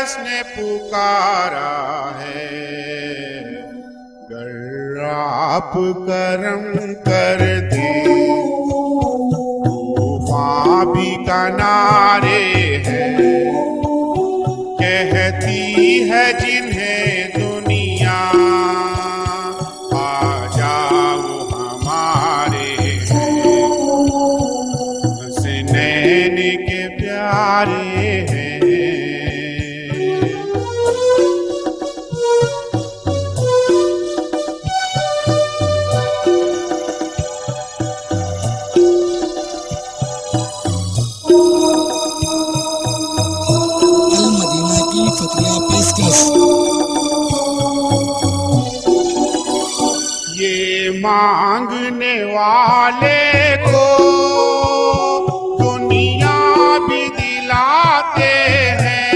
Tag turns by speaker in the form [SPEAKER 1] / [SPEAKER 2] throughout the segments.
[SPEAKER 1] जिसने पुकारा है। गर आप करम कर दे तूफान भी किनारे है। कहती है जिन्हें दुनिया आ जाओ हमारे हैं। हसनैन के प्यारे हैं। ये मांगने वाले को दुनिया भी दिलाते हैं।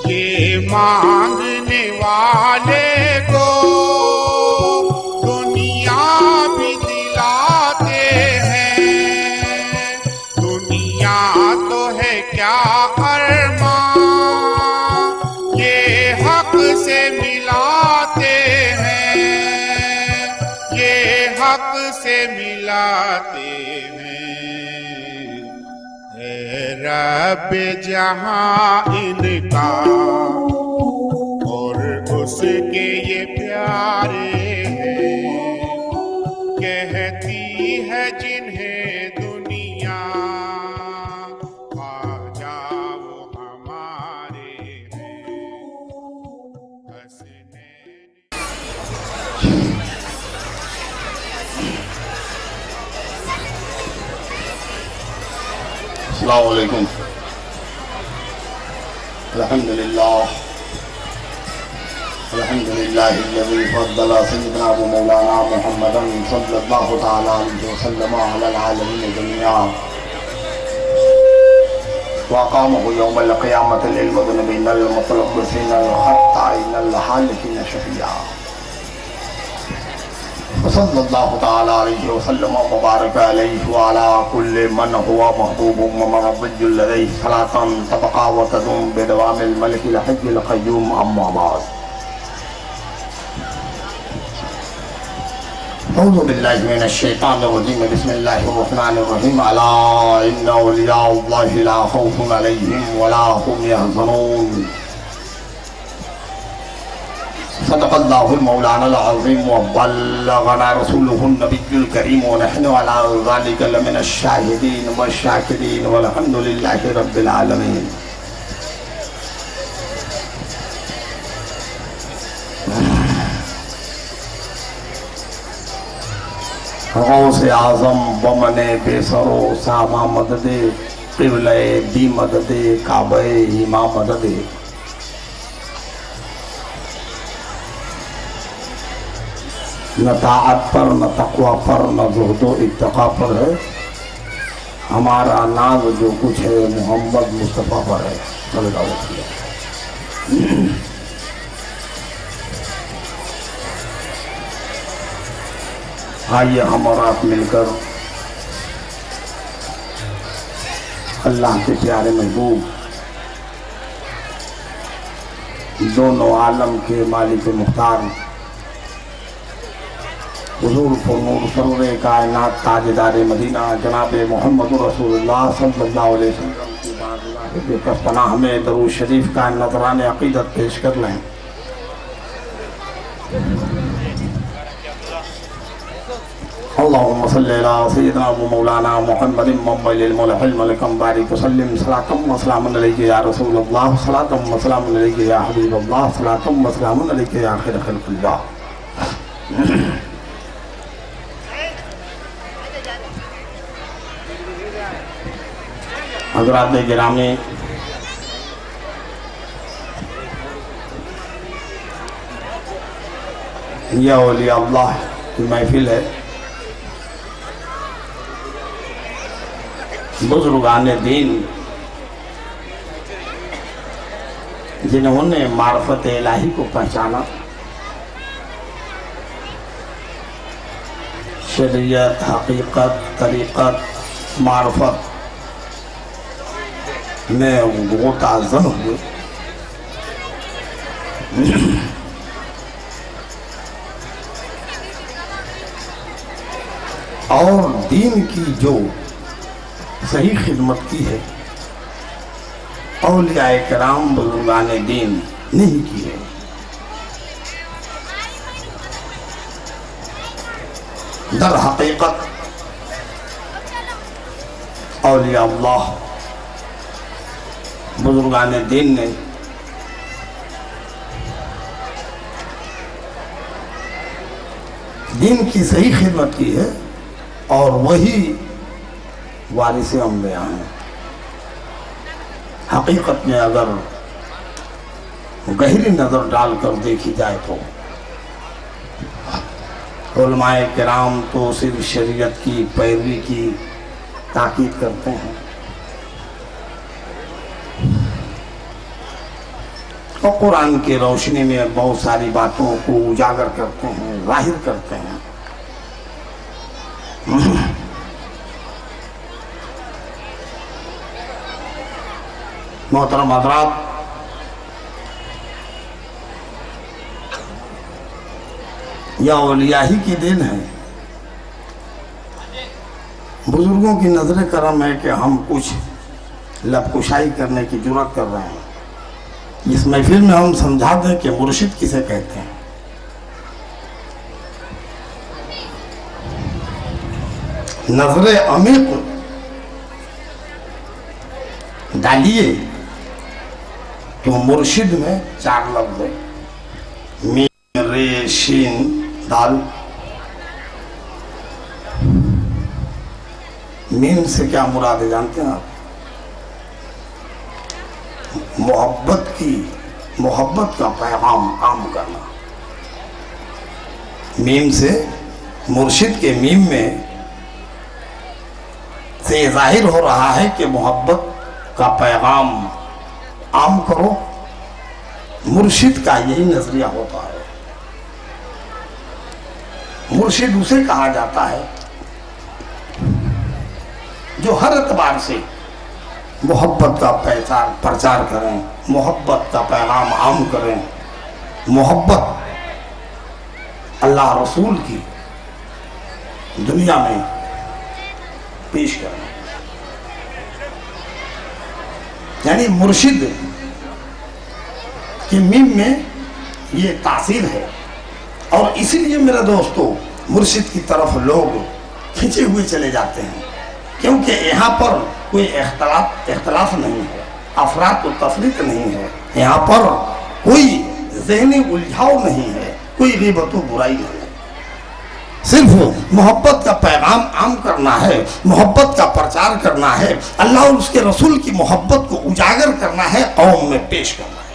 [SPEAKER 1] ये मांगने वाले को दुनिया भी दिलाते हैं। दुनिया तो है क्या अरमान से मिलाते हैं। ये हक से मिलाते हैं। है रब जहां इनका और उसके ये प्यारे हैं। कहती है जिन्हें दुनिया आ जाओ हमारे हैं।
[SPEAKER 2] अस्सलामु अलैकुम। अल्हम्दुलिल्लाह अल्हम्दुलिल्लाहिल्लज़ी फ़द्दला सय्यदना व मौलाना मुहम्मदन सल्लल्लाहु तआला अलैहि वसल्लम अलल आलमीन जमीआ व क़ामहु यौमल क़ियामति लिल मुज़निबीनल मुतलब्बिसीनल ख़त्ताइनल हालिकीन शफ़िया सल्लल्लाहु तआला अलैहि वसल्लम व बारक अलैहि व अला कुल्लि मन हुवा महबूबुम व मरब्बुल लदैहि सलातन तबक़ा व तदूम बिदवामिल मलिकिल हय्यिल क़य्यूम अम्मा बाद। औज़ु बिल्लाहि मिनश शैतानिर रजीम बिस्मिल्लाहिर रहमानिर रहीम। अला इन्ना औलियाअल्लाहि ला खौफुन अलैहिम व ला हुम यहज़नून। सदक़ल्लाहुल मौलानाल अज़ीम व बल्लगना रसूलुहुन नबियुल करीम व नहनु अला ज़ालिका लमिनश शाहिदीन व शाकिरीन वल्हम्दुलिल्लाहि रब्बिल आलमीन। गौसे आज़म बमने बेसरो सामा मददे क़िबले दी मददे काबे हिमा मददे। न ताअत पर न तक़वा पर न ज़ुहदो इत्तक़ा पर है। हमारा नाज जो कुछ है मोहम्मद मुस्तफ़ा पर है। सल्लल्लाहु अलैहि वसल्लम। आइए हम और आप मिलकर अल्लाह के प्यारे महबूब दोनों आलम के मालिक मुख्तार हुज़ूर नूर सरवर कायनात ताजदार मदीना जनाब मोहम्मद रसूलुल्लाह सल्लल्लाहु अलैहि वसल्लम की बारगाह बेपनाह में दरूद शरीफ का नज़रान अक़ीदत पेश कर लें। अल्लाहुम्मा सल्लि अला सय्यिदिना व मौलाना मुहम्मदिन मुब्बिलिल मुलहिल मलकम बारिक वसल्लिम सलातम व सलामुन अलैका या रसूलल्लाह सलातम व सलामुन अलैका या हबीबल्लाह सलातम व सलामुन अलैका या खैर खल्क़िल्लाह। हज़रात गिरामी, यह औलिया अल्लाह की महफिल है। बुज़ुर्गाने दीन जिन्होंने मार्फत इलाही को पहचाना, शरीयत, हकीकत, तरीक़त, मार्फत में गोताज़न हुए। और दीन की जो सही खिदमत की है औलियाए किराम बुजुर्गाने दीन नहीं की है। दर हकीकत औलिया अल्लाह बुजुर्गाने दीन ने दीन की सही खिदमत की है और वही वारिसे अंबिया हैं। हकीकत में अगर गहरी नज़र डालकर देखी जाए तो उलमाए किराम तो सिर्फ शरीयत की पैरवी की ताकीद करते हैं और कुरान की रोशनी में बहुत सारी बातों को उजागर करते हैं, जाहिर करते हैं। मोहतरम हज़रात, यह औलिया ही की देन है। बुजुर्गों की नजर करम है कि हम कुछ लबकुशाई करने की जुर्रत कर रहे हैं। इस महफिल में हम समझा दें कि मुर्शिद किसे कहते हैं। नजरे अमीक डालिए तो मुर्शिद में 4 लफ्ज है, मीम रे शीन दाल। मीम से क्या मुराद है जानते हैं आप? मोहब्बत का पैगाम आम करना। मीम से मुर्शिद के मीम में से जाहिर हो रहा है कि मोहब्बत का पैगाम आम करो। मुर्शिद का यही नजरिया होता है। मुर्शिद उसे कहा जाता है जो हर एतबार से मोहब्बत का प्रचार करें, मोहब्बत का पैगाम आम करें, मोहब्बत अल्लाह रसूल की दुनिया में पेश करें। यानी मुर्शिद की मीम में ये तासीर है और इसीलिए मेरे दोस्तों मुर्शिद की तरफ लोग खिंचे हुए चले जाते हैं, क्योंकि यहाँ पर कोई इख्तलाफ नहीं है, अफरात और तफरीक नहीं है, यहाँ पर कोई ज़हनी उलझाव नहीं है, कोई ग़ीबत और बुराई नहीं है। सिर्फ मोहब्बत का पैगाम आम करना है, मोहब्बत का प्रचार करना है, अल्लाह और उसके रसूल की मोहब्बत को उजागर करना है, कौम में पेश करना है।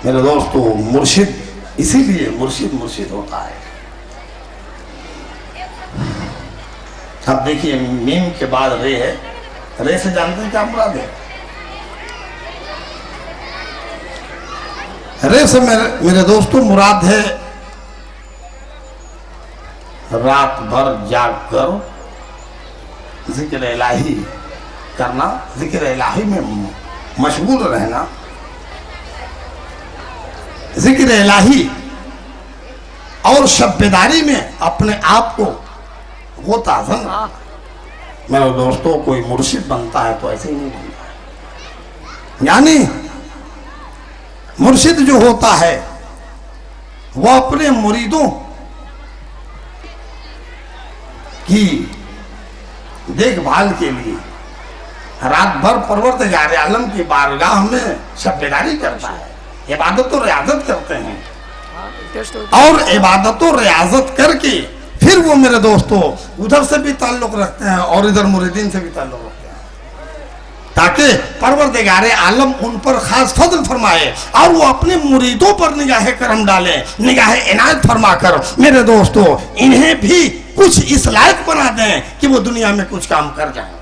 [SPEAKER 2] मेरे दोस्तों मुर्शिद इसीलिए मुर्शिद होता है। अब देखिए मीम के बाद रे है, रे से जानते हैं क्या मुराद है? रे से मेरे दोस्तों मुराद है रात भर जाग कर जिक्र इलाही करना, जिक्र इलाही में मशगूल रहना, जिक्र इलाही और शब्बेदारी में अपने आप को वो ताज़न। मेरे दोस्तों कोई मुर्शिद बनता है तो ऐसे ही नहीं बनता है। यानी मुर्शिद जो होता है वो अपने मुरीदों की देखभाल के लिए रात भर परवरदिगार आलम की बारगाह में शब्बेदारी करता है, इबादत और रियाजत करते हैं और इबादत और रियाजत करके फिर वो मेरे दोस्तों उधर से भी ताल्लुक रखते हैं और इधर मुरीदीन से भी ताल्लुक रखते हैं, ताकि परवरदिगार आलम उन पर खास फजल फरमाए और वो अपने मुरीदों पर निगाह करम डाले, निगाह इनायत फरमाकर मेरे दोस्तों इन्हें भी कुछ इस लायक बना दें कि वो दुनिया में कुछ काम कर जाए।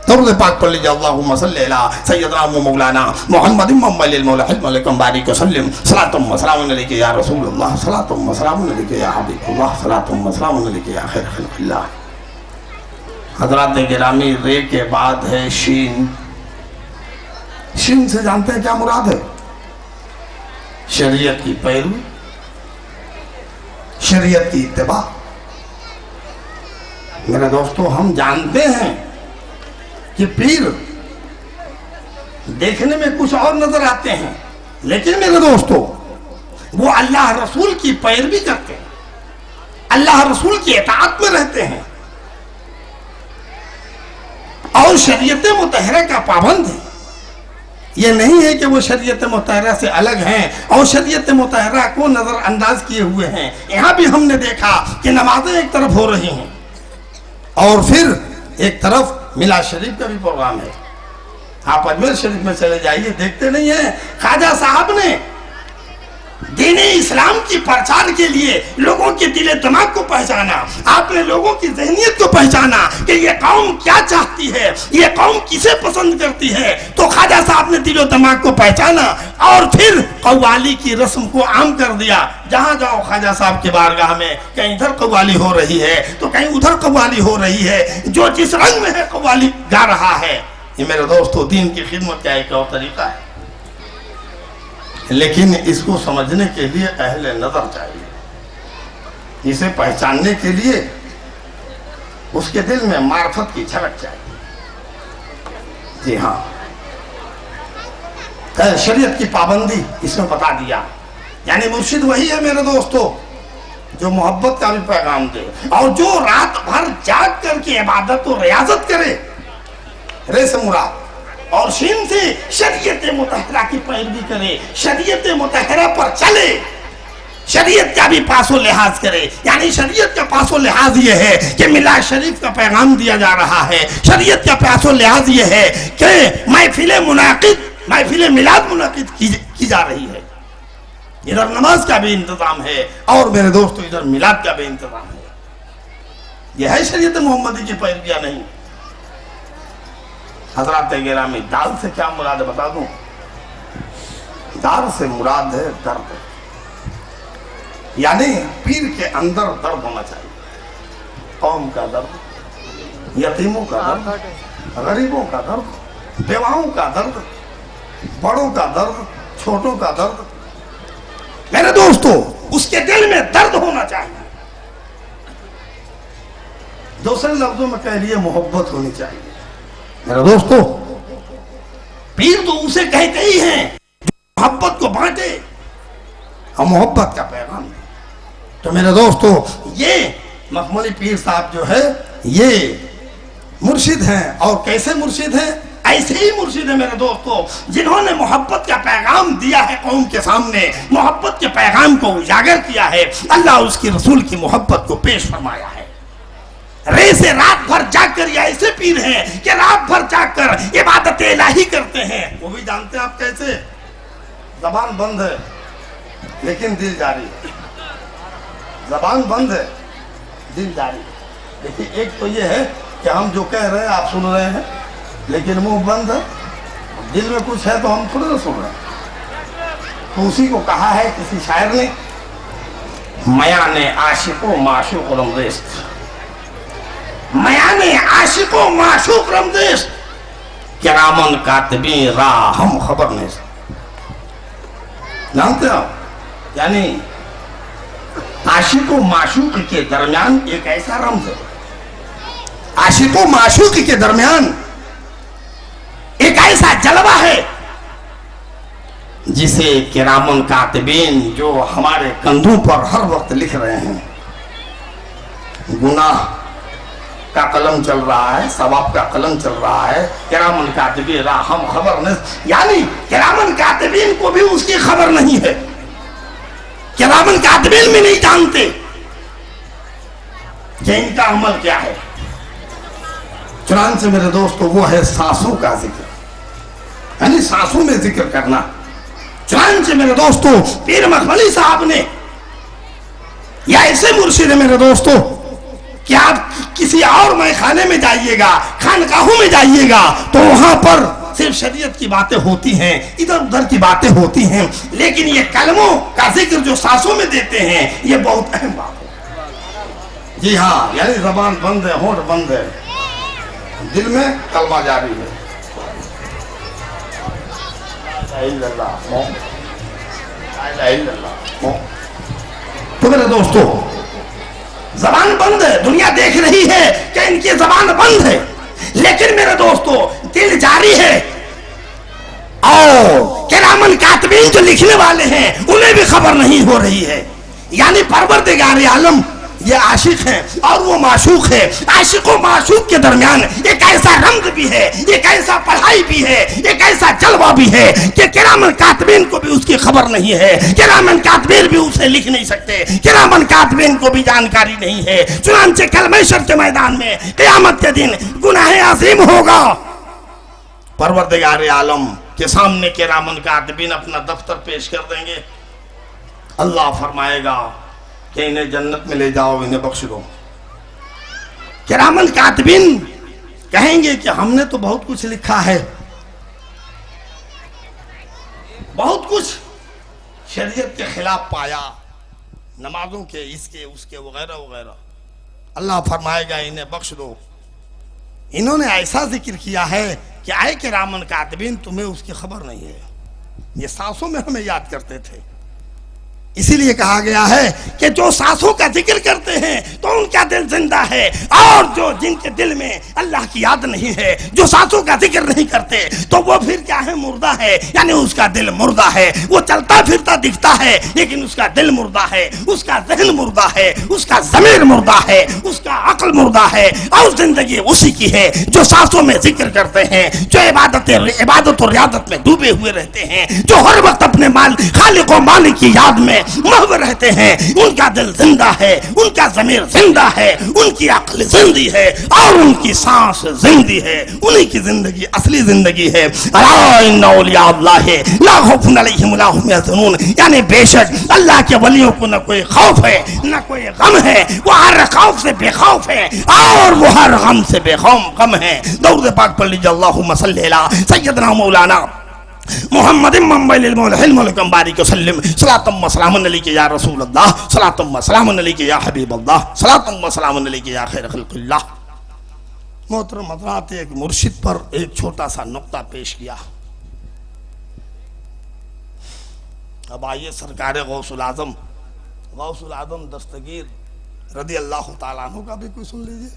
[SPEAKER 2] दरूद पाक पढ़ लीजिए, अल्लाहुम्मा सल्ली अला सय्यदना व मौलाना मुहम्मद मम्मलिल मौला अलैकुम बारिक वसल्लम सलातुम व सलामुन अलैका या रसूलुल्लाह सलातुम व सलामुन अलैका या हबीबुल्लाह सलातुम व सलामुन अलैका या खैर खल्क़िल्लाह। हजरात गिरामी, रे के बाद है शीन। शीन से जानते हैं क्या मुराद है? शरीयत की पैरवी, शरीयत की इत्तिबा। मेरे दोस्तों, हम जानते हैं कि पीर देखने में कुछ और नजर आते हैं, लेकिन मेरे दोस्तों वो अल्लाह रसूल की पैरवी करते हैं, अल्लाह रसूल की इताअत में रहते हैं और शरीयत मुतहरा का पाबंद है। ये नहीं है कि वो शरीयत मुतहरा से अलग हैं और शरीयत मुतहरा को नजरअंदाज किए हुए हैं। यहाँ भी हमने देखा कि नमाजें एक तरफ हो रही हैं और फिर एक तरफ मिलाद शरीफ का भी प्रोग्राम है। आप अजमेर शरीफ में चले जाइए, देखते नहीं है ख्वाजा साहब ने दीन इस्लाम की प्रचार के लिए लोगों के दिले दिमाग को पहचाना, आपने लोगों की ज़हनियत को पहचाना कि ये कौम क्या चाहती है, ये कौम किसे पसंद करती है। तो ख्वाजा साहब ने दिलो दिमाग को पहचाना और फिर कव्वाली की रस्म को आम कर दिया। जहां जाओ ख्वाजा साहब के बारगाह में कहीं इधर कव्वाली हो रही है तो कहीं उधर कव्वाली हो रही है, जो जिस रंग में है कव्वाली गा रहा है। ये मेरे दोस्तों दीन की खिदमत का एक और तरीका है, लेकिन इसको समझने के लिए अहले नजर चाहिए, इसे पहचानने के लिए उसके दिल में मार्फत की झलक चाहिए। जी हाँ, शरीयत की पाबंदी इसमें बता दिया। यानी मुर्शिद वही है मेरे दोस्तों जो मोहब्बत का भी पैगाम दे और जो रात भर जाग करके इबादत और रियाजत करे। रे से मुराद और शीन से शरीयत मुतहरा की पैरवी करे, शरीयत मुतहरा पर चले, शरीयत का भी पासो लिहाज करे। यानी शरीयत का पासो लिहाज ये है कि मिलाद शरीफ का पैगाम दिया जा रहा है, शरीयत का पासो लिहाज ये है कि महफिल मिलाद मुनाकिद की जा रही है। इधर नमाज का भी इंतजाम है और मेरे दोस्तों इधर मिलाद का भी इंतजाम है। यह है शरीयत मोहम्मदी की पैरवी या नहीं? हजरात गिरामी, दाल से क्या मुराद है बता दूं? दाल से मुराद है दर्द, यानी पीर के अंदर दर्द होना चाहिए। कौम का दर्द, यतीमों का दर्द, गरीबों का दर्द, बेवाओं का दर्द, बड़ों का दर्द, छोटों का दर्द। मेरे दोस्तों उसके दिल में दर्द होना चाहिए। दूसरे लफ्जों में कह लिए मोहब्बत होनी चाहिए। मेरे दोस्तों पीर तो उसे कहते ही हैं जो मोहब्बत को बांटे और मोहब्बत का पैगाम दे। तो मेरे दोस्तों ये मखमली पीर साहब जो है ये मुर्शिद हैं। और कैसे मुर्शिद हैं? ऐसे ही मुर्शिद है मेरे दोस्तों जिन्होंने मोहब्बत का पैगाम दिया है कौम के सामने, मोहब्बत के पैगाम को उजागर किया है, अल्लाह उसके रसूल की मोहब्बत को पेश फरमाया है। रे से रात भर जाग कर ऐसे पीर हैं कि रात भर जाग कर इबादत इलाही करते हैं। वो भी जानते हैं आप कैसे? जबान बंद है लेकिन दिल जारी है, जबान बंद है दिल जारी। देखिए एक तो ये है कि हम जो कह रहे हैं आप सुन रहे हैं लेकिन मुंह बंद है, दिल में कुछ है तो हम थोड़े ना सुन रहे हैं। तो उसी को कहा है किसी शायर ने, मयाने आशिको माशूक रमदेश, मयाने आशिको माशूक रमदेश, किरामन कातिबी राहम खबर ने। जानते हो यानी आशिको माशूक के दरमियान एक ऐसा रमज है, आशिको माशूक के दरमियान एक ऐसा जलवा है जिसे किरामन कातिबीन जो हमारे कंधों पर हर वक्त लिख रहे हैं। गुनाह का कलम चल रहा है, सवाब का कलम चल रहा है। किरामन कातिबीन राहम खबर न, यानी किरामन कातिबीन को भी उसकी खबर नहीं है, किरामन कातिबीन भी नहीं जानते कि इनका अमल क्या है। चुनांचे मेरे दोस्तों वो है सांसों का जिक्र, यानी सांसों में जिक्र करना। चुनांचे मेरे दोस्तों पीर मखमली साहब ने या ऐसे मुर्शिद है मेरे दोस्तों कि आप किसी और मैखाने में जाइएगा, खानकाहों में जाइएगा तो वहां पर सिर्फ शरीयत की बातें होती हैं, इधर उधर की बातें होती हैं, लेकिन ये कलमों का जिक्र जो सांसों में देते हैं ये बहुत अहम बात है। जी हाँ, यानी जबान बंद है, होंठ बंद है, दिल में कलमा जारी है। तो मेरे दोस्तों, जबान बंद है, दुनिया देख रही है कि इनकी जबान बंद है, लेकिन मेरे दोस्तों दिल जारी है। और किरामन कातिबीन जो लिखने वाले हैं उन्हें भी खबर नहीं हो रही है। यानी परवरदिगार आलम ये आशिक है और वो माशूक है। आशिक और माशूक के दरमियान एक ऐसा रंग भी है, एक ऐसा पढ़ाई भी है, एक ऐसा जलवा भी है कि किरामन कातिबीन को भी उसकी खबर नहीं है। किरामन कातिबीन भी उसे लिख नहीं सकते, किरामन कातिबीन को भी जानकारी नहीं है। चुनांचे कल महशर के मैदान में क़यामत के दिन गुनाह अज़ीम होगा। परवरदिगार आलम के सामने किरामन कातिबीन अपना दफ्तर पेश कर देंगे। अल्लाह फरमाएगा कि इन्हें जन्नत में ले जाओ, इन्हें बख्श दो। किरामन कातिबीन कहेंगे कि हमने तो बहुत कुछ लिखा है, बहुत कुछ शरीयत के खिलाफ पाया, नमाजों के, इसके उसके वगैरह वगैरह। अल्लाह फरमाएगा इन्हें बख्श दो। इन्होंने ऐसा जिक्र किया है कि आए किरामन कातिबीन तुम्हें उसकी खबर नहीं है, ये सांसों में हमें याद करते थे। इसीलिए कहा गया है कि जो सांसों का जिक्र करते हैं तो उनका दिल जिंदा है, और जो जिनके दिल में अल्लाह की याद नहीं है, जो सांसों का जिक्र नहीं करते, तो वो फिर क्या है, मुर्दा है। यानी उसका दिल मुर्दा है। वो चलता फिरता दिखता है लेकिन उसका दिल मुर्दा है, उसका जहन मुर्दा है, उसका ज़मीर मुर्दा है, उसका अक्ल मुर्दा है। और जिंदगी उसी की है जो सांसों में जिक्र करते हैं, जो इबादत और रियादत में डूबे हुए रहते हैं, जो हर वक्त अपने खालिक और मालिक की याद में महव रहते हैं। उनका दिल जिंदा है, उनका ज़मीर जिंदा है, उनकी अक्ल जिंदी है और उनकी सांस जिंदी है। उन्हीं की जिंदगी असली जिंदगी है। यानी बेशक अल्लाह के वलियों को न कोई खौफ है न कोई गम है, वो हर खौफ से बेखौफ है और वो हर गम से बेगम है। दरूद पाक पढ़ लीजिए, अल्लाहुम्मा सल्ली अला सय्यदना मौलाना मोहम्मद बारिक वसल्लम सलातम व सलामन अलैका या रसूल अल्लाह, सलातम व सलामन अलैका या हबीब अल्लाह, सलातम व सलामन अलैका या खैर खल्क़िल्लाह। मोहतरम हज़रात, एक मुर्शिद पर एक छोटा सा नुक्ता पेश किया। अब आइए सरकार गौसुल आज़म दस्तगीर रदी अल्लाह तआला अन्हु का भी कोई सुन लीजिए।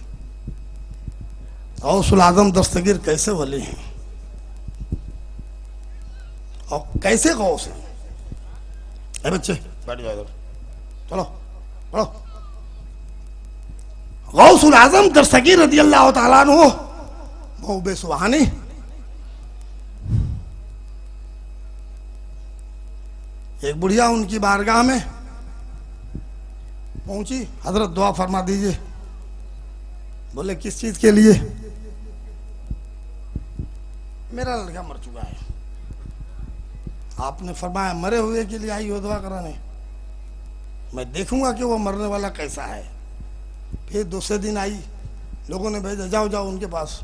[SPEAKER 2] गौसुल आज़म दस्तगीर कैसे वली हैं और कैसे गौस है। ए बच्चे बैठ जाओ इधर, चलो पढ़ो। गौसुल आज़म दस्तगीर रदी अल्लाह तआला अन्हु मौबे सुबहानी, एक बुढ़िया उनकी बारगाह में पहुंची। हजरत दुआ फरमा दीजिए। बोले किस चीज के लिए? मेरा लड़का मर चुका है। आपने फरमाया मरे हुए के लिए आई हो दुआ कराने, मैं देखूंगा कि वो मरने वाला कैसा है। फिर दूसरे दिन आई, लोगों ने भेजा जाओ जाओ उनके पास,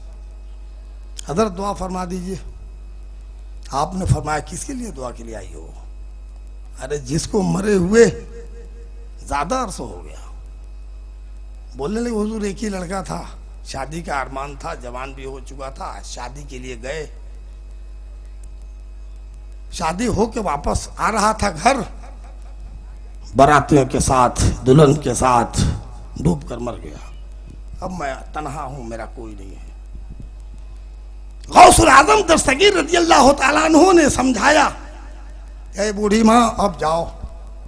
[SPEAKER 2] हजरत दुआ फरमा दीजिए। आपने फरमाया किसके लिए दुआ के लिए आई हो? अरे जिसको मरे हुए ज्यादा अरसा हो गया। बोलने लगे हुजूर एक ही लड़का था, शादी का अरमान था, जवान भी हो चुका था, शादी के लिए गए, शादी हो के वापस आ रहा था घर, बारातियों के साथ दुल्हन के साथ डूब कर मर गया। अब मैं तन्हा हूं, मेरा कोई नहीं है। गौसुल आज़म दस्तगीर रज़ी अल्लाह तआला अन्हु ने समझाया, ऐ बूढ़ी माँ अब जाओ,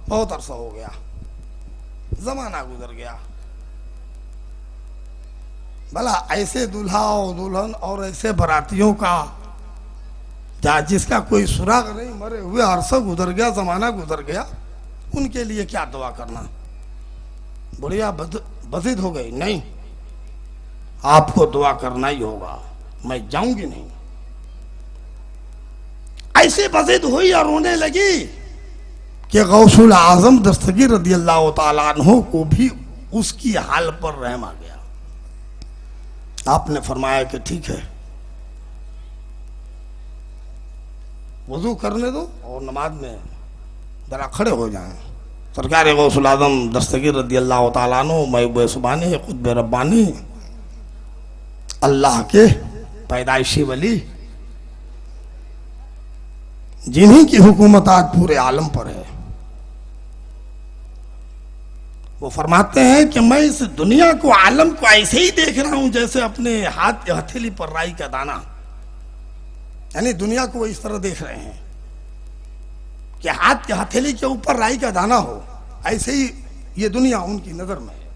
[SPEAKER 2] बहुत अरसा हो गया, जमाना गुजर गया। भला ऐसे दूल्हा और दुल्हन और ऐसे बारातियों का जिसका कोई सुराग नहीं, मरे हुए अरसा गुजर गया, जमाना गुजर गया, उनके लिए क्या दुआ करना? बुढ़िया बज़िद हो गई, नहीं आपको दुआ करना ही होगा, मैं जाऊंगी नहीं। ऐसे बज़िद हुई और रोने लगी कि गौसुल आज़म दस्तगीर रज़ी अल्लाह तआला अन्हु को भी उसकी हाल पर रहम आ गया। आपने फरमाया कि ठीक है, वजू करने दो और नमाज में जरा खड़े हो जाएं। सरकार गौसुल आज़म दस्तगीर रज़ी अल्लाह तआला अन्हु महबूब सुबानी खुतब रब्बानी अल्लाह के पैदाइशी वली, जिन्हीं की हुकूमत आज पूरे आलम पर है। वो फरमाते हैं कि मैं इस दुनिया को, आलम को ऐसे ही देख रहा हूं जैसे अपने हाथ की हथेली पर राई का दाना। यानी दुनिया को वो इस तरह देख रहे हैं कि हाथ की हथेली के ऊपर राई का दाना हो, ऐसे ही ये दुनिया उनकी नजर में है।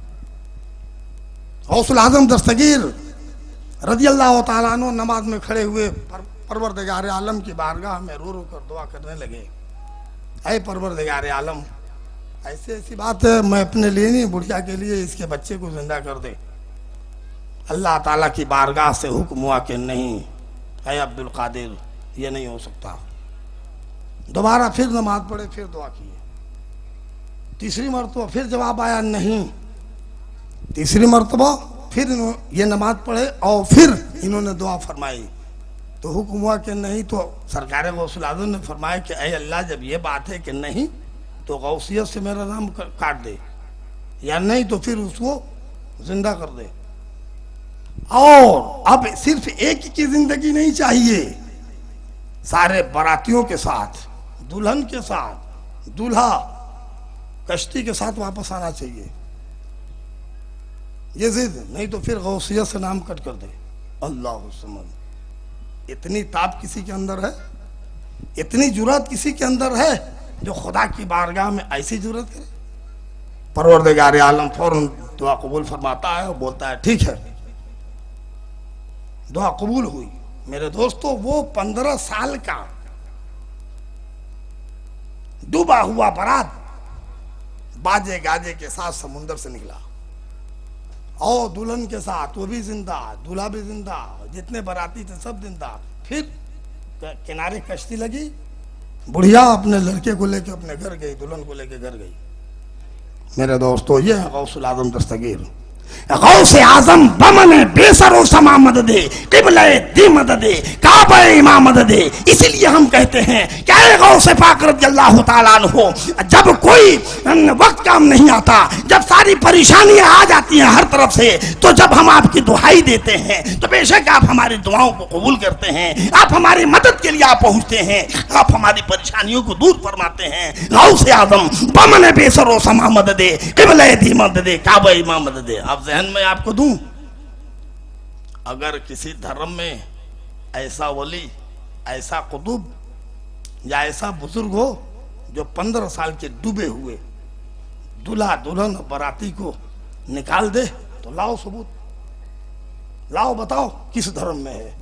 [SPEAKER 2] गौसुल आजम दस्तगीर रज़ी अल्लाह तआला अन्हु नमाज में खड़े हुए परवरदिगार आलम की बारगाह में रो रो कर दुआ करने लगे, ऐ परवरदिगार आलम, ऐसी ऐसी बात है, मैं अपने लिए नहीं, बुढ़िया के लिए इसके बच्चे को जिंदा कर दे। अल्लाह ताला की बारगाह से हुक्म हुआ कि नहीं, ऐ अब्दुल कादिर, ये नहीं हो सकता। दोबारा फिर नमाज पढ़े, फिर दुआ किए, तीसरी मरतबा फिर जवाब आया नहीं, तीसरी मरतबा फिर ये नमाज पढ़े और फिर इन्होंने दुआ फरमाई तो हुक्म हुआ कि नहीं। तो सरकार गौसुल आज़म ने फरमाया कि ऐ अल्लाह, जब ये बात है कि नहीं तो गौसियत से मेरा नाम काट दे, या नहीं तो फिर उसको जिंदा कर दे। और अब सिर्फ एक की जिंदगी नहीं चाहिए, सारे बारातियों के साथ, दुल्हन के साथ, दूल्हा कश्ती के साथ वापस आना चाहिए। ये जिद नहीं तो फिर गौसियत से नाम कट कर दे। अल्लाह समझ, इतनी ताप किसी के अंदर है, इतनी जुर्रत किसी के अंदर है जो खुदा की बारगाह में ऐसी जुर्रत करे। परवरदिगार आलम फौरन दुआ कबूल फरमाता है और बोलता है ठीक है, दुआ कबूल हुई। मेरे दोस्तों, वो 15 साल का डूबा हुआ बारात बाजे गाजे के साथ समुंदर से निकला और दुल्हन के साथ, वो भी जिंदा, दूल्हा भी जिंदा, जितने बाराती थे सब जिंदा। फिर किनारे कश्ती लगी, बुढ़िया अपने लड़के को लेके अपने घर गई, दुल्हन को लेके घर गई। मेरे दोस्तों, ये है गौसुल आजम दस्तगीर। गौसे आजम बमने बेसरो समा मदद दे, किबले दी मदद दे, काबा इमाम मदद दे। इसीलिए हम कहते हैं क्या गौसे पाक रज़ियल्लाहु ताला अन्हु, जब कोई वक्त काम नहीं आता, जब सारी परेशानियां आ जाती हैं हर तरफ से, तो जब हम आपकी दुहाई देते हैं तो बेशक आप हमारी दुआओं को कबूल करते हैं, आप हमारी मदद के लिए आप पहुंचते हैं, आप हमारी परेशानियों को दूर फरमाते हैं। गौसे आजम बमने बेसरो समा मदद दे, किबले दी मदद दे, काबा इमाम मदद दे। अब जहन में आपको दूं, अगर किसी धर्म में ऐसा वली, ऐसा कुतुब या ऐसा बुजुर्ग हो जो 15 साल के डूबे हुए दूल्हा दुल्हन बाराती को निकाल दे, तो लाओ सबूत, लाओ बताओ किस धर्म में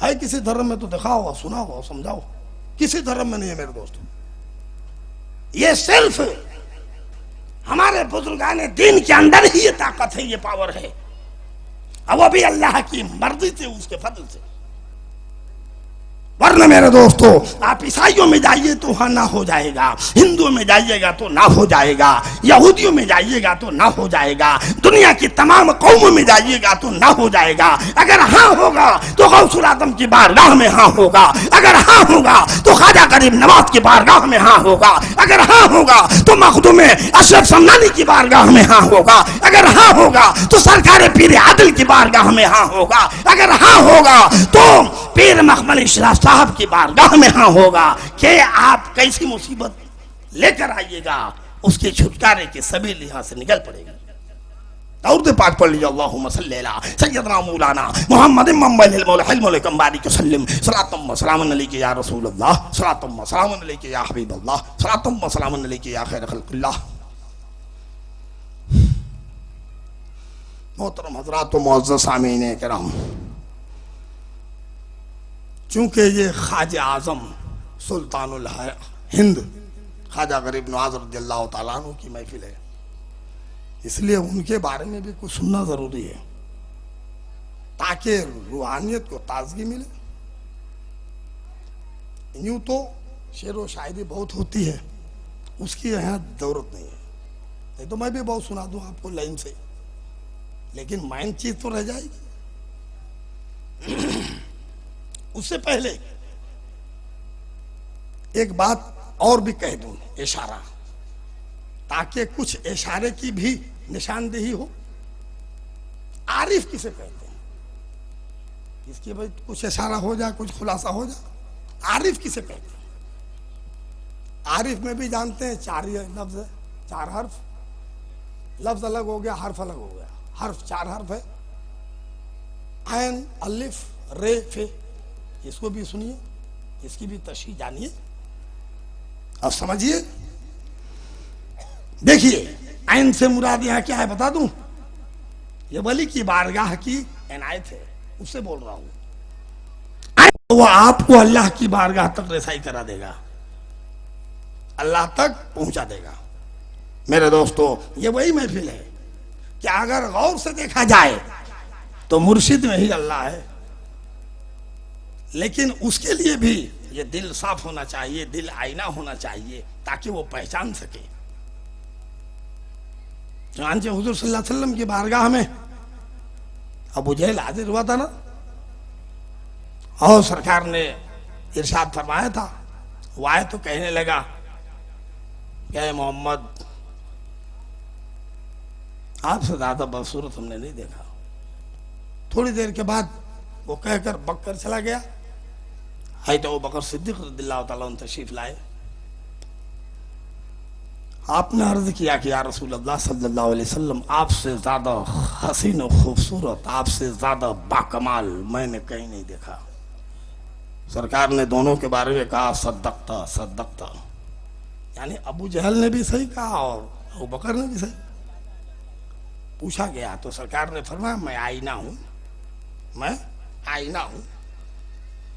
[SPEAKER 2] है किसी धर्म में तो दिखाओ, सुनाओ, समझाओ। किसी धर्म में नहीं है मेरे दोस्तों। ये सिर्फ हमारे बुजुर्गाने दीन के अंदर ही ये ताकत है, ये पावर है, अब वो भी अल्लाह की मर्जी से, उसके फजल से। वरना मेरे दोस्तों, आप ईसाइयों में जाइए तो वहां ना हो जाएगा, हिंदुओं में जाइएगा तो ना हो जाएगा, यहूदियों में जाइएगा तो ना हो जाएगा, दुनिया की तमाम कौमों में जाइएगा तो ना हो जाएगा। अगर हाँ होगा तो गौसुल आजम की बारगाह में हाँ होगा, अगर हाँ होगा तो ख्वाजा गरीब नवाज की बारगाह में हाँ होगा, अगर हाँ होगा तो मखदूम अशरफ समनानी की बारगाह में हाँ होगा, अगर हाँ होगा तो सरकार पीर आदिल की बारगाह में हाँ होगा, अगर हाँ होगा तो पीर मखमल इशराफ साहब की बारगाह में हाँ होगा। कि आप कैसी मुसीबत लेकर आइएगा, उसके छुटकारे के सभी लिहाज से निकल पड़ेगा। दरूद पाक पढ़ लीजिए, अल्लाहुम्मा सल्ली अला सय्यदना मौलाना मुहम्मद इमाम बारिक वसल्लम, सलातुम व सलामुन अलैका या रसूलल्लाह, सलातुम व सलामुन अलैका या हबीबल्लाह, सलातुम व सलामुन अलैका या खैर खल्क़िल्लाह। मोहतरम हज़रात व मुअज़्ज़ज़ सामीन किराम, चूंकि ये ख्वाजा आजम सुल्तानुल हिंद ख्वाजा गरीब नवाज रज़ियल्लाहु ताला अन्हु की महफिल है, इसलिए उनके बारे में भी कुछ सुनना जरूरी है ताकि रूहानियत को ताजगी मिले। यूं तो शेर व शायरी बहुत होती है, उसकी यहाँ जरूरत नहीं है, नहीं तो मैं भी बहुत सुना दूं आपको लाइन से, लेकिन माइन चीज तो रह जाएगी। उससे पहले एक बात और भी कह दूं, इशारा, ताकि कुछ इशारे की भी निशानदेही हो। आरिफ किसे कहते हैं?
[SPEAKER 3] इसकी भाई कुछ इशारा हो जाए, कुछ खुलासा हो जाए। आरिफ किसे कहते हैं? आरिफ में भी जानते हैं 4 लफ्ज है, 4 हर्फ। लफ्ज अलग हो गया, हर्फ अलग हो गया। हर्फ 4 हर्फ है, ऐन, अलिफ, रे, फे। इसको भी सुनिए, इसकी भी तशरीह जानिए, अब समझिए। देखिए, ऐन से मुराद यहां क्या है बता दूं? ये वली की बारगाह की इनायत है, उससे बोल रहा हूं। वो आपको अल्लाह की बारगाह तक रसाई करा देगा, अल्लाह तक पहुंचा देगा। मेरे दोस्तों, ये वही महफिल है कि अगर गौर से देखा जाए तो मुर्शिद में ही अल्लाह है, लेकिन उसके लिए भी ये दिल साफ होना चाहिए, दिल आईना होना चाहिए, ताकि वो पहचान सके। चुनांचे हुजूर सल्लल्लाहु अलैहि वसल्लम की बारगाह में अबू जहल हाजिर हुआ था ना, और सरकार ने इरशाद फरमाया था। वो आए तो कहने लगा क्या मोहम्मद, आपसे ज्यादा बदसूरत हमने नहीं देखा। थोड़ी देर के बाद वो कहकर बककर चला गया। है तो वो बकर सिद्दीक रज़ियल्लाहु ताला अन्हु तशरीफ लाए। आपने अर्ज किया कि या रसूल अल्लाह सल्लल्लाहु अलैहि वसल्लम, आपसे ज्यादा हसीन और खूबसूरत, आपसे ज्यादा बाकमाल मैंने कहीं नहीं देखा। सरकार ने दोनों के बारे में कहा सद्दक़ता सद्दक़ता, यानी अबू जहल ने भी सही कहा और अबू बकर ने भी सही। पूछा गया तो सरकार ने फरमाया मैं आईना हूं, मैं आईना हूं।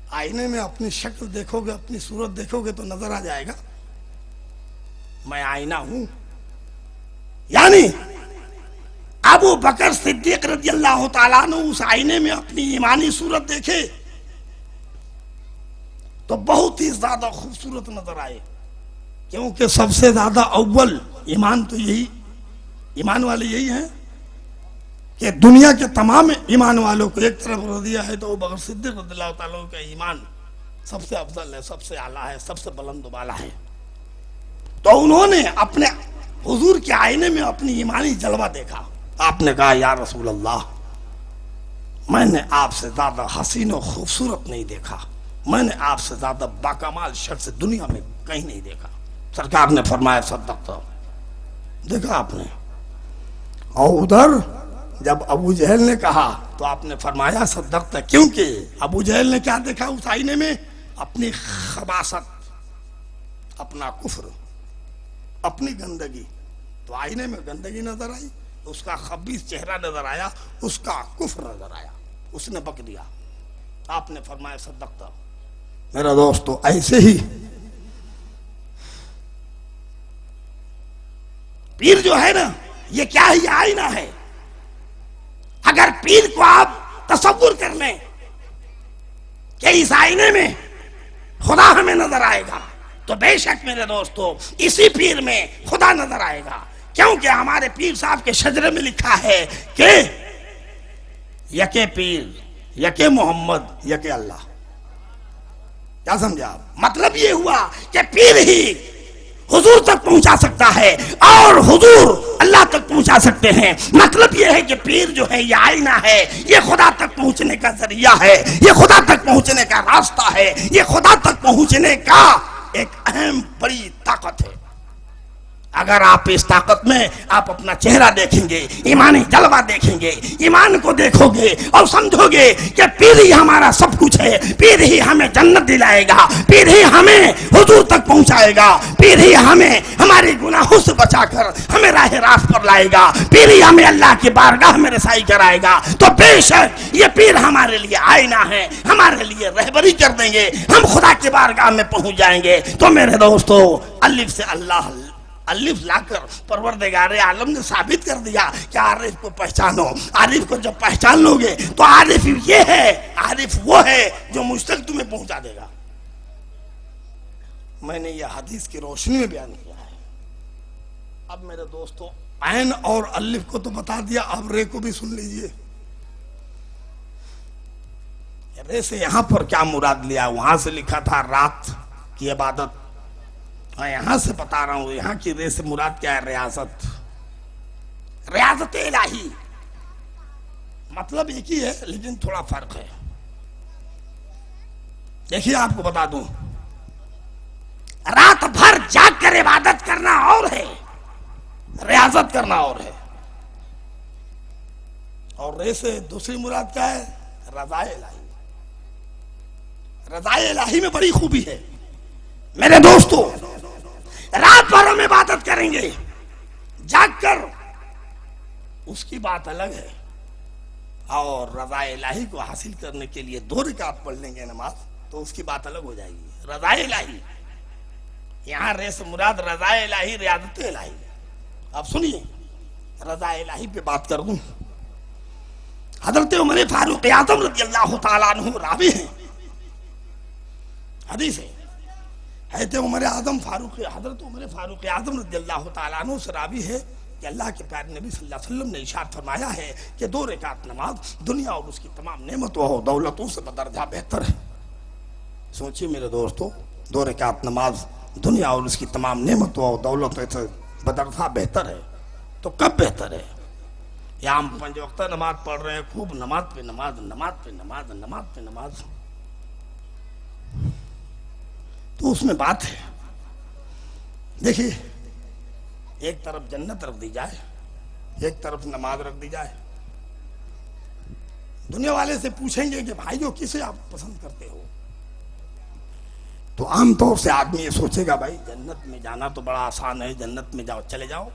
[SPEAKER 3] आईने में अपनी शक्ल देखोगे, अपनी सूरत देखोगे तो नजर आ जाएगा मैं आईना हूं। यानी अबू बकर सिद्दीक रज़ियल्लाहु ताला अन्हु उस आईने में अपनी ईमानी सूरत देखे तो बहुत ही ज्यादा खूबसूरत नजर आए, क्योंकि सबसे ज्यादा अव्वल ईमान तो यही, ईमान वाले यही हैं कि दुनिया के तमाम ईमान वालों को एक तरफ रख दिया है तो वो बकर सिद्दीक रज़ियल्लाहु ताला अन्हु का ईमान सबसे अफजल है, सबसे आला है, सबसे बुलंद वाला है। तो उन्होंने अपने हुजूर के आईने में अपनी ईमानी जलवा देखा। आपने कहा या रसूल अल्लाह, मैंने आपसे ज्यादा हसीन और खूबसूरत नहीं देखा, मैंने आपसे ज्यादा बाकमाल शख्स दुनिया में कहीं नहीं देखा। सरकार ने फरमाया सद्दक़ता, देखा आपने। और उधर जब अबू जहल ने कहा तो आपने फरमाया सद्दक़ता, क्योंकि अबू जहल ने क्या देखा उस आईने में? अपनी खबासत, अपना कुफ्र, अपनी गंदगी। तो आईने में गंदगी नजर आई, उसका खबीस चेहरा नजर आया, उसका कुफ्र नजर आया, उसने बक दिया। आपने फरमाया सद्दक़ता। मेरा दोस्तों, ऐसे ही पीर जो है ना, ये क्या है? ये आईना है। अगर पीर को आप तसव्वुर कर लें कि इस आईने में खुदा हमें नजर आएगा, तो बेशक मेरे दोस्तों इसी पीर में खुदा नजर आएगा, क्योंकि हमारे पीर साहब के शजरे में लिखा है कि यके पीर, यके मोहम्मद, यके अल्लाह। क्या समझा आप? मतलब ये हुआ कि पीर ही हुजूर तक पहुंचा सकता है और हुजूर अल्लाह तक पहुंचा सकते हैं। मतलब ये है कि पीर जो है ये आईना है, ये खुदा तक पहुंचने का जरिया है, ये खुदा तक पहुंचने का रास्ता है, ये खुदा तक पहुंचने का एक अहम बड़ी ताकत है। अगर आप इस ताकत में आप अपना चेहरा देखेंगे, ईमानी जलवा देखेंगे, ईमान को देखोगे और समझोगे कि पीर ही हमारा सब कुछ है, पीर ही हमें जन्नत दिलाएगा, पीर ही हमें हुजूर तक पहुंचाएगा, पीर ही हमें हमारे गुनाहों से बचाकर हमें राह रास्त पर लाएगा, पीर ही हमें अल्लाह की बारगाह में रसाई कराएगा, तो बेशक ये पीर हमारे लिए आईना है, हमारे लिए रहबरी कर देंगे, हम खुदा की बारगाह में पहुंच जाएंगे। तो मेरे दोस्तों, अलिफ से अल्लाह, अलिफ लाकर परवरदिगारे आलम ने साबित कर दिया कि आरिफ को पहचानो। आरिफ को जब पहचान लोगे तो आरिफ ये है, आरिफ वो है जो मुझ तक तुम्हें पहुंचा देगा। मैंने ये हदीस की रोशनी में बयान किया है। अब मेरे दोस्तों, ऐन और अलिफ को तो बता दिया, अब रे को भी सुन लीजिए। रे से यहां पर क्या मुराद लिया? वहां से लिखा था रात की इबादत, मैं यहां से बता रहा हूं यहां की रे से मुराद क्या है? रियाजत, रियाजत इलाही। मतलब एक ही है लेकिन थोड़ा फर्क है। देखिए आपको बता दूं, रात भर जाग कर इबादत करना और है, रियाजत करना और है। और रे से दूसरी मुराद क्या है? रज़ाए इलाही। रज़ाए इलाही में बड़ी खूबी है मेरे दोस्तों। रात भर हम इबादत करेंगे जाग कर, उसकी बात अलग है। और रज़ाए इलाही को हासिल करने के लिए 2 रकात पढ़ लेंगे नमाज, तो उसकी बात अलग हो जाएगी। रज़ाए इलाही, यहां रे से मुराद रज़ाए इलाही, रियादत इलाही। अब सुनिए, रज़ाए इलाही पे बात कर दूं। हजरत उमर फारूक आज़म रज़ियल्लाहु ताला अन्हु रावी हैं, हदीस है। हज़रत उमर फारूक आज़म रज़ियल्लाहु ताला अन्हु से रावी है कि अल्लाह के प्यारे नबी सल्लल्लाहु अलैहि वसल्लम ने इरशाद फरमाया है कि 2 रकात नमाज दुनिया और उसकी तमाम नेमतों और दौलतों से बदरजा बेहतर है। सोचिए मेरे दोस्तों, 2 रकात नमाज दुनिया और उसकी तमाम नेमतों और दौलतों से बदरजा बेहतर है। तो कब बेहतर है? या हम 5 वक्त नमाज पढ़ रहे हैं, खूब नमाज पे नमाज, नमाज पे नमाज, नमाज पे नमाज, तो उसमें बात है। देखिए, एक तरफ जन्नत रख दी जाए, एक तरफ नमाज रख दी जाए। दुनिया वाले से पूछेंगे कि भाइयों किसे आप पसंद करते हो, तो आमतौर से आदमी ये सोचेगा भाई जन्नत में जाना तो बड़ा आसान है, जन्नत में जाओ, चले जाओ।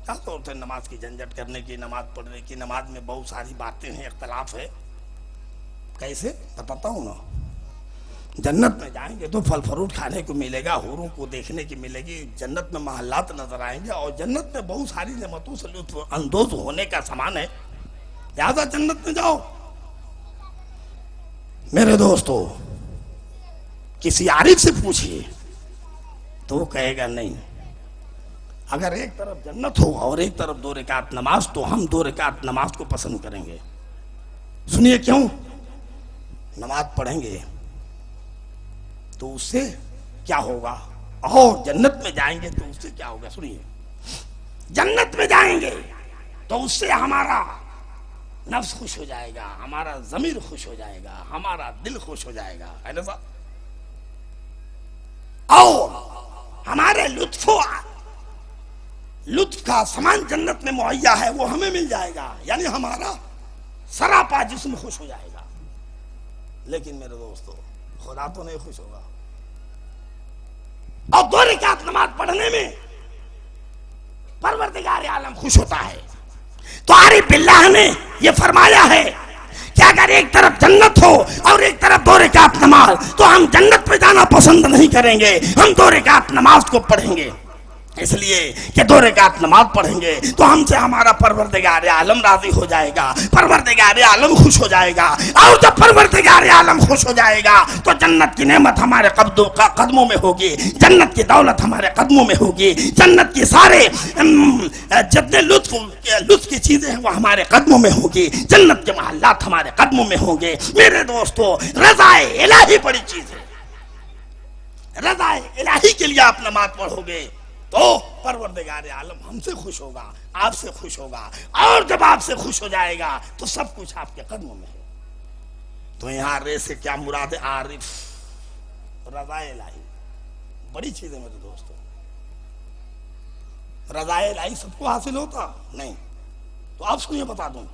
[SPEAKER 3] क्या तौर से नमाज की झंझट करने की, नमाज पढ़ने की, नमाज में बहुत सारी बातें हैं, इख्तलाफ है। कैसे बताता हूं ना। जन्नत में जाएंगे तो फल फ्रूट खाने को मिलेगा, हूरों को देखने की मिलेगी, जन्नत में महल्लात नजर आएंगे, और जन्नत में बहुत सारी नेमतों से लुत्फ अंदोज होने का सामान है। लिहाजा जन्नत में जाओ। मेरे दोस्तों, किसी आरिफ से पूछिए तो वो कहेगा नहीं, अगर एक तरफ जन्नत हो और एक तरफ 2 रकात नमाज, तो हम 2 रकात नमाज को पसंद करेंगे। सुनिए क्यों? नमाज पढ़ेंगे तो उससे क्या होगा, और जन्नत में जाएंगे तो उससे क्या होगा। सुनिए, जन्नत में जाएंगे तो उससे हमारा नफ्स खुश हो जाएगा, हमारा ज़मीर खुश हो जाएगा, हमारा दिल खुश हो जाएगा, है ना साहब। और हमारे लुत्फ का सामान जन्नत में मुहैया है, वो हमें मिल जाएगा, यानी हमारा सरापा जिस्म खुश हो जाएगा। लेकिन मेरे दोस्तों, खुदा तो नहीं खुश होगा। और 2 रकात नमाज पढ़ने में परवरदिगार आलम खुश होता है। तो आरिफ बिल्लाह ने यह फरमाया है कि अगर एक तरफ जन्नत हो और एक तरफ 2 रकात नमाज, तो हम जन्नत पे जाना पसंद नहीं करेंगे, हम 2 रकात नमाज को पढ़ेंगे। इसलिए कि 2 रकात नमाज पढ़ेंगे तो हमसे हमारा परवरदिगार आलम राजी हो जाएगा, परवरदिगार आलम खुश हो जाएगा। और जब परवरदिगार आलम खुश हो जाएगा तो जन्नत की नेमत हमारे कदमों में होगी, जन्नत की दौलत हमारे कदमों में होगी, जन्नत की सारे जितने लुत्फ की चीजें हैं वो हमारे कदमों में होगी, जन्नत के महल्लात हमारे कदमों में होंगे। मेरे दोस्तों, रज़ाए इलाही बड़ी चीज है। रज़ाए इलाही के लिए आप नमाज पढ़ोगे तो परवरदिगार आलम हमसे खुश होगा, आपसे खुश होगा, और जब आपसे खुश हो जाएगा तो सब कुछ आपके कदमों में है। तो यहाँ रे से क्या मुराद है? आरिफ, रज़ाए इलाही बड़ी चीज है मेरे दोस्तों। रज़ाए इलाही सबको हासिल होता नहीं, तो आप सुनिए बता दूं,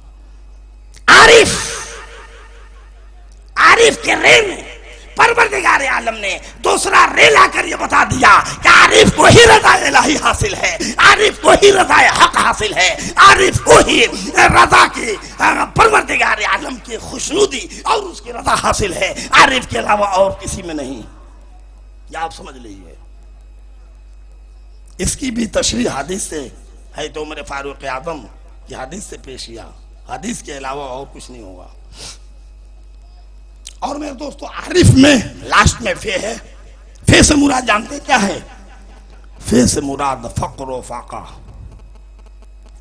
[SPEAKER 3] आरिफ के रे में परवरदिगार आलम ने दूसरा रे लाकर ये बता दिया कि आरिफ को ही रज़ाए इलाही हासिल है, आरिफ को ही रज़ाए हक हासिल है, आरिफ को ही रज़ा की परवरदिगार आलम की खुशनुदी और उसकी रज़ा हासिल है, आरिफ के अलावा और किसी में नहीं। ये आप समझ लीजिए। इसकी भी तशरीह हदीस से है, तो उमर फारूक आज़म की हदीस से पेश किया, हदीस के अलावा और कुछ नहीं होगा। और मेरे दोस्तों, आरिफ में लास्ट में फे है। फे से मुराद जानते क्या है? फे से मुराद फक्र व फाका,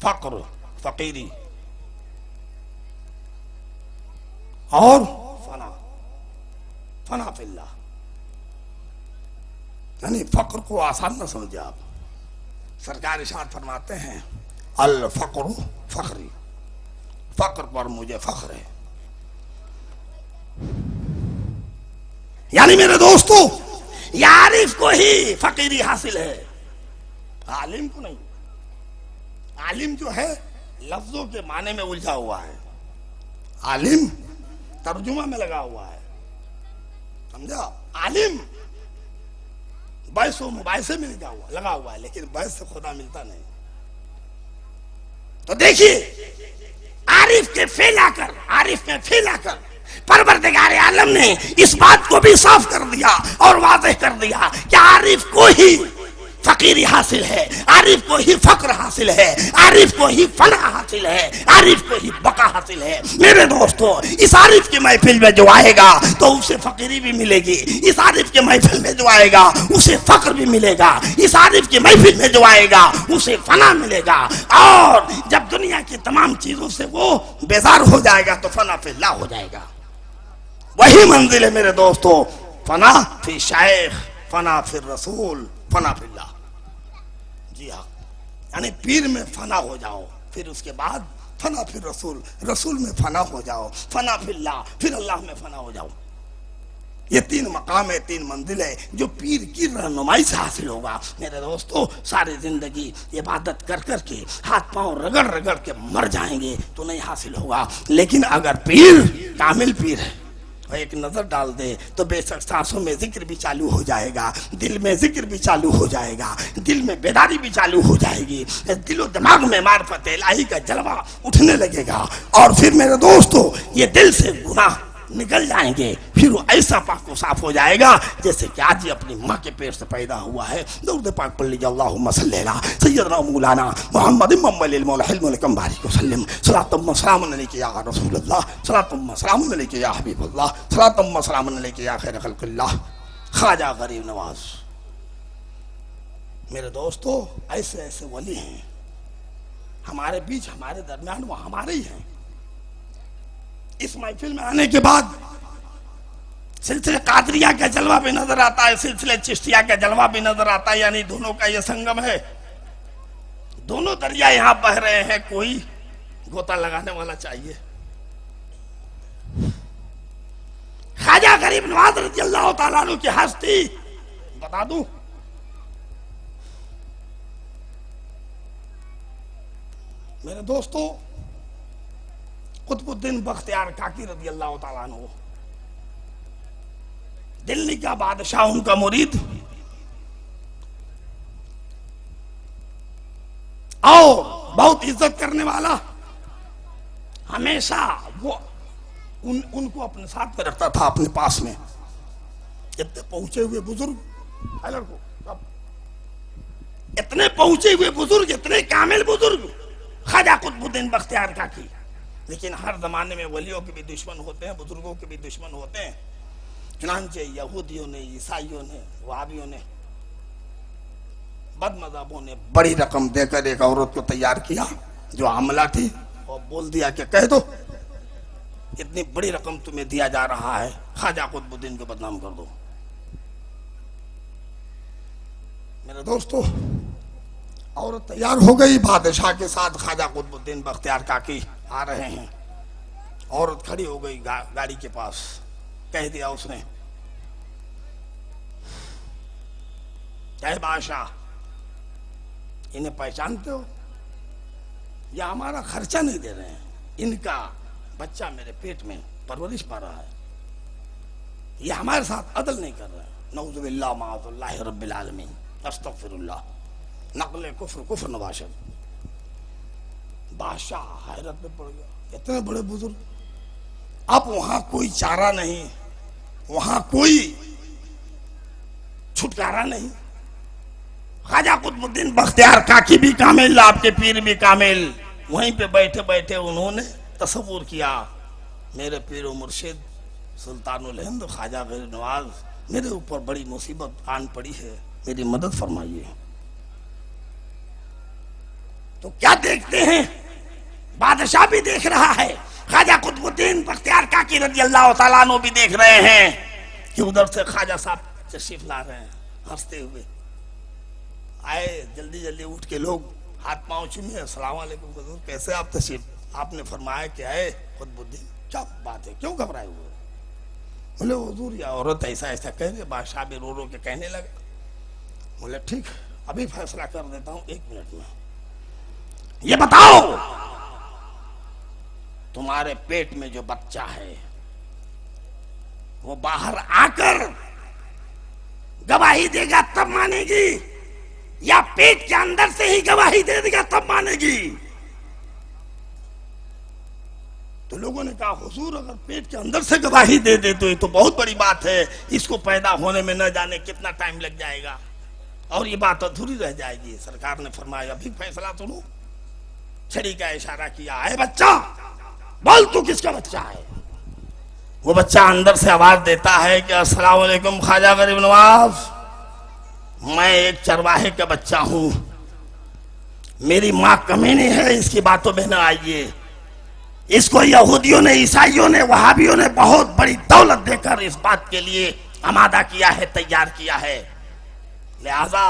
[SPEAKER 3] फक्र फकीरी और फना, फना फिल्लाह। यानी फक्र को आसान न समझे आप। सरकार इरशाद फरमाते हैं, अल फक्र फखरी, फक्र पर मुझे फख्र है। यानी मेरे दोस्तों, ये आरिफ को ही फकीरी हासिल है, आलिम को नहीं। आलिम जो है लफ्जों के माने में उलझा हुआ है, आलिम तर्जुमा में लगा हुआ है, समझा। आलिम बैस मुबाइसे में लगा हुआ है, लेकिन बैस से खुदा मिलता नहीं। तो देखिए, आरिफ के फेल आकर, आरिफ में फेल आकर परवरदिगार आलम ने इस बात को भी साफ कर दिया और वाज़ेह कर दिया कि आरिफ को ही फकीरी हासिल है, आरिफ को ही फक्र हासिल है, आरिफ को ही फना हासिल है, आरिफ को ही बका हासिल है। मेरे दोस्तों, इस आरिफ की महफिल में जो आएगा तो उसे फकीरी भी मिलेगी, इस आरिफ की महफिल में जो आएगा उसे फक्र भी मिलेगा, इस आरिफ की महफिल में जो आएगा उसे फना मिलेगा। और जब दुनिया की तमाम चीजों से वो बेजार हो जाएगा तो फना फिल्लाह हो जाएगा। वही मंजिल है मेरे दोस्तों, फना फिर शायख, फना फिर रसूल, फना फिल्लाह। जी हाँ, यानी पीर में फना हो जाओ, फिर उसके बाद फना फिर रसूल, रसूल में फना हो जाओ, फना फिल्लाह, फिर अल्लाह में फना हो जाओ। ये तीन मकाम है, तीन मंजिल है जो पीर की रहनुमाई से हासिल होगा। मेरे दोस्तों, सारी जिंदगी इबादत कर कर के हाथ पांव रगड़ रगड़ के मर जाएंगे तो नहीं हासिल होगा। लेकिन अगर पीर कामिल पीर है, एक नजर डाल दे तो बेशक सांसों में जिक्र भी चालू हो जाएगा, दिल में जिक्र भी चालू हो जाएगा, दिल में बेदारी भी चालू हो जाएगी, दिलो दिमाग में मार्फत इलाही का जलवा उठने लगेगा। और फिर मेरे दोस्तों, ये दिल से गुनाह निकल जाएंगे, फिर वो ऐसा पाक को साफ हो जाएगा जैसे कि आज ही अपनी माँ के पेट से पैदा हुआ है। दरूद पाक पढ़ लीजिए, अल्लाहुम्मा सल्ली अला सय्यदना मौलाना मुहम्मद मम्मलिल मौला हिल्मुल कम बारिक वसल्लम, सलातुम्मा सलामुन अलैका या रसूलल्लाह, सलातुम्मा सलामुन अलैका या हबीबल्लाह, सलातुम्मा सलामुन अलैका या खैर खल्क़िल्लाह, ख्वाजा गरीब नवाज। मेरे दोस्तों, ऐसे ऐसे वली हैं हमारे बीच, हमारे दरमियान, वो हमारे ही हैं। इस महफिल में आने के बाद सिलसिले कादरिया का जलवा भी नजर आता है, सिलसिले चिश्तिया का जलवा भी नजर आता है। यानी दोनों का ये संगम है, दोनों दरिया यहां बह रहे हैं, कोई गोता लगाने वाला चाहिए। ख्वाजा गरीब नवाज रज़ियल्लाहु ताला अन्हु की हस्ती बता दूं, मेरे दोस्तों, कुतुबुद्दीन बख्तियार काकी रज़ियल्लाहु ताला अन्हु, दिल्ली का बादशाह, उनका मुरीद, और बहुत इज्जत करने वाला, हमेशा वो उनको अपने साथ में रखता था, अपने पास में। इतने पहुंचे हुए बुजुर्ग, इतने पहुंचे हुए बुजुर्ग, इतने कामिल बुजुर्ग ख्वाजा कुतुबुद्दीन बख्तियार काकी। लेकिन हर जमाने में वलियों के भी दुश्मन होते हैं, बुजुर्गों के भी दुश्मन होते हैं। चुनांचे यहूदियों ने, ईसाइयों ने, वहाबियों ने, बदमज़हबों ने बड़ी रकम देकर एक औरत को तैयार किया जो आमला थी, और बोल दिया कि कह दो इतनी बड़ी रकम तुम्हें दिया जा रहा है, ख्वाजा कुतुबुद्दीन को बदनाम कर दो। मेरे दोस्तों, औरत तैयार हो गई, बादशाह के साथ ख्वाजा कुतुबुद्दीन बख्तियार काकी आ रहे हैं। औरत खड़ी हो गई गाड़ी के पास, कह दिया उसने, क्या बादशाह, इन्हें पहचानते हो? या हमारा खर्चा नहीं दे रहे हैं, इनका बच्चा मेरे पेट में परवरिश पा रहा है, ये हमारे साथ अदल नहीं कर रहे हैं। नऊज़ुबिल्लाह माअज़ल्लाहि रब्बिल आलमीन, अस्तग़फिरुल्लाह, नक़्ल कुफ्र कुफ्र नवाशद। बादशाह हैरत में पड़ गया, इतने बड़े बुजुर्ग, अब वहां कोई चारा नहीं, वहां कोई छुटकारा नहीं। ख्वाजा कुतुबुद्दीन बख्तियार काकी भी कामिल, आपके पीर भी कामिल, वहीं पे बैठे बैठे उन्होंने तसव्वुर किया, मेरे पीर व मुर्शिद सुल्तानुल हिंद ख्वाजा गरीब नवाज, मेरे ऊपर बड़ी मुसीबत आन पड़ी है, मेरी मदद फरमाइए। तो क्या देखते हैं, बादशाह भी देख रहा है, ख्वाजा कुतुबुद्दीन बख्तियार काकी रज़ियल्लाहु ताला अन्हु भी देख रहे हैं कि उधर से ख्वाजा साहब तशरीफ ला रहे हैं, हंसते हुए आए। जल्दी जल्दी उठ के लोग हाथ पांव चूमे, अस्सलाम वालेकुम हुजूर, कैसे आप तशरीफ? आपने फरमाया कि आए कुतुबुद्दीन, क्या बात है, क्यों घबराए हुए? बोले हुजूर ये औरत ऐसा ऐसा कह रही, बादशाह भी रो रो के कहने लगे। बोले ठीक, अभी फैसला कर देता हूं 1 मिनट में। ये बताओ तुम्हारे पेट में जो बच्चा है वो बाहर आकर गवाही देगा तब मानेगी, या पेट के अंदर से ही गवाही दे देगा तब मानेगी? तो लोगों ने कहा हुजूर अगर पेट के अंदर से गवाही दे दे तो ये तो बहुत बड़ी बात है, इसको पैदा होने में न जाने कितना टाइम लग जाएगा और ये बात अधूरी रह जाएगी। सरकार ने फरमाया अभी फैसला सुनो। छड़ी का इशारा किया, है बच्चा बोल तू किसका बच्चा है? वो बच्चा अंदर से आवाज देता है कि अस्सलाम वालेकुम ख्वाजा गरीब नवाज, मैं एक चरवाहे का बच्चा हूं, मेरी माँ कमीनी है, इसकी बातों में न आइए। इसको यहूदियों ने, ईसाइयों ने, वहाबियों ने बहुत बड़ी दौलत देकर इस बात के लिए आमादा किया है, तैयार किया है। लिहाजा